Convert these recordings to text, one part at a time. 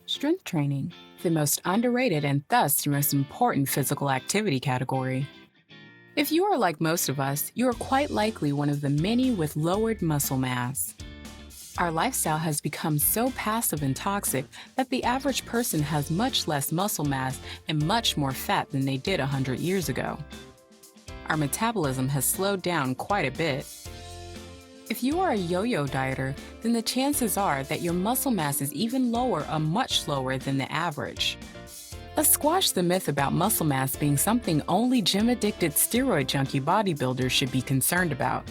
Strength training, the most underrated and thus the most important physical activity category. If you are like most of us, you are quite likely one of the many with lowered muscle mass. Our lifestyle has become so passive and toxic that the average person has much less muscle mass and much more fat than they did 100 years ago. Our metabolism has slowed down quite a bit. If you are a yo-yo dieter, then the chances are that your muscle mass is even lower or much lower than the average. Let's squash the myth about muscle mass being something only gym-addicted steroid-junkie bodybuilders should be concerned about.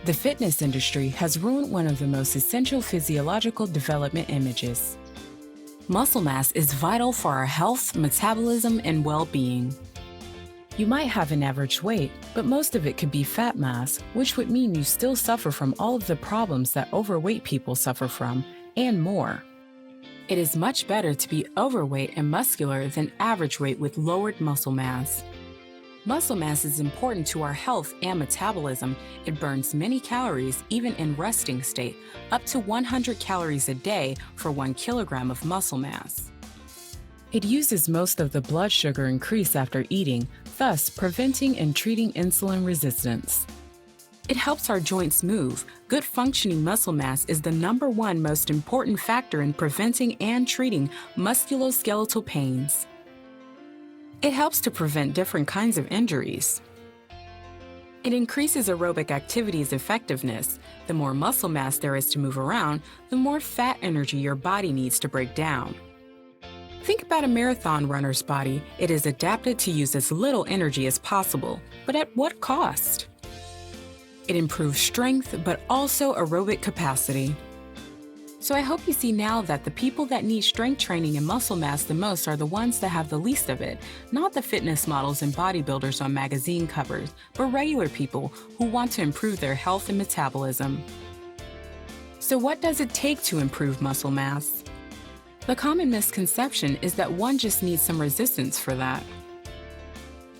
The fitness industry has ruined one of the most essential physiological development images. Muscle mass is vital for our health, metabolism, and well-being. You might have an average weight, but most of it could be fat mass, which would mean you still suffer from all of the problems that overweight people suffer from, and more. It is much better to be overweight and muscular than average weight with lowered muscle mass. Muscle mass is important to our health and metabolism. It burns many calories even in resting state, up to 100 calories a day for 1 kilogram of muscle mass. It uses most of the blood sugar increase after eating, thus preventing and treating insulin resistance. It helps our joints move. Good functioning muscle mass is the #1 most important factor in preventing and treating musculoskeletal pains. It helps to prevent different kinds of injuries. It increases aerobic activity's effectiveness. The more muscle mass there is to move around, the more fat energy your body needs to break down. Think about a marathon runner's body. It is adapted to use as little energy as possible, but at what cost? It improves strength, but also aerobic capacity. So I hope you see now that the people that need strength training and muscle mass the most are the ones that have the least of it, not the fitness models and bodybuilders on magazine covers, but regular people who want to improve their health and metabolism. So what does it take to improve muscle mass? The common misconception is that one just needs some resistance for that.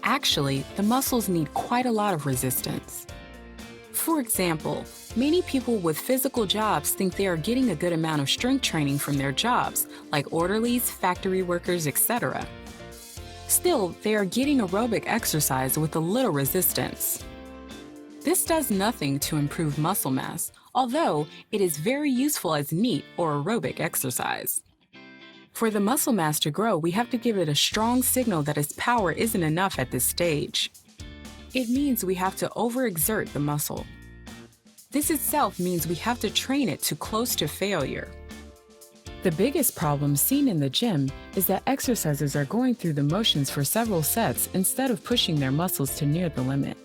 Actually, the muscles need quite a lot of resistance. For example, many people with physical jobs think they are getting a good amount of strength training from their jobs, like orderlies, factory workers, etc. Still, they are getting aerobic exercise with a little resistance. This does nothing to improve muscle mass, although it is very useful as NEAT or aerobic exercise. For the muscle mass to grow, we have to give it a strong signal that its power isn't enough at this stage. It means we have to overexert the muscle. This itself means we have to train it to close to failure. The biggest problem seen in the gym is that exercisers are going through the motions for several sets instead of pushing their muscles to near the limit.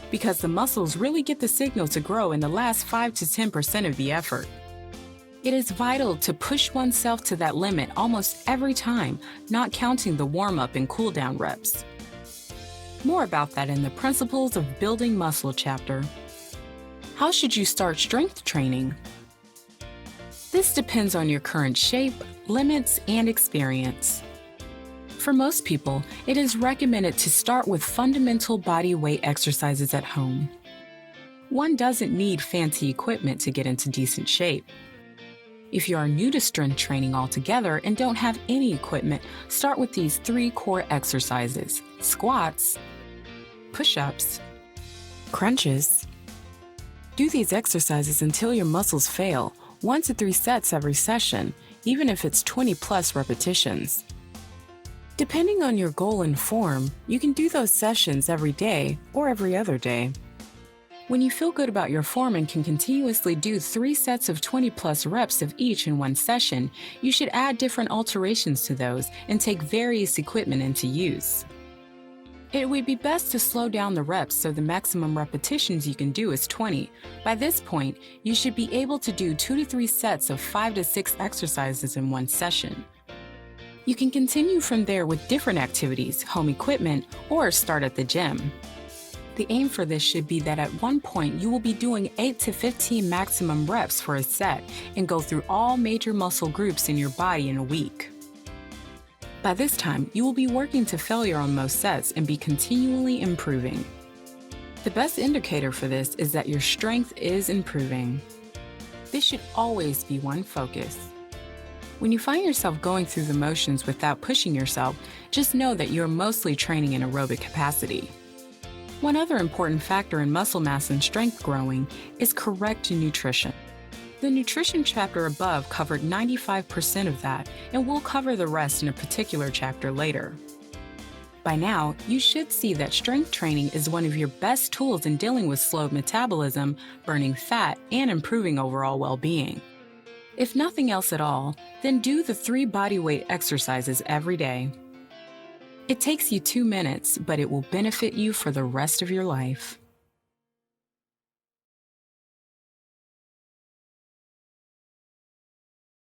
Because the muscles really get the signal to grow in the last 5 to 10% of the effort. It is vital to push oneself to that limit almost every time, not counting the warm-up and cool-down reps. More about that in the Principles of Building Muscle chapter. How should you start strength training? This depends on your current shape, limits, and experience. For most people, it is recommended to start with fundamental body weight exercises at home. One doesn't need fancy equipment to get into decent shape. If you are new to strength training altogether and don't have any equipment, start with these 3 core exercises: squats, push-ups, crunches. Do these exercises until your muscles fail, 1 to 3 sets every session, even if it's 20+ repetitions. Depending on your goal and form, you can do those sessions every day or every other day. When you feel good about your form and can continuously do 3 sets of 20+ reps of each in one session, you should add different alterations to those and take various equipment into use. It would be best to slow down the reps so the maximum repetitions you can do is 20. By this point, you should be able to do 2 to 3 sets of 5 to 6 exercises in one session. You can continue from there with different activities, home equipment, or start at the gym. The aim for this should be that at one point you will be doing 8 to 15 maximum reps for a set and go through all major muscle groups in your body in a week. By this time, you will be working to failure on most sets and be continually improving. The best indicator for this is that your strength is improving. This should always be one focus. When you find yourself going through the motions without pushing yourself, just know that you're mostly training in aerobic capacity. One other important factor in muscle mass and strength growing is correct nutrition. The nutrition chapter above covered 95% of that, and we'll cover the rest in a particular chapter later. By now, you should see that strength training is one of your best tools in dealing with slowed metabolism, burning fat, and improving overall well-being. If nothing else at all, then do the 3 bodyweight exercises every day. It takes you 2 minutes, but it will benefit you for the rest of your life.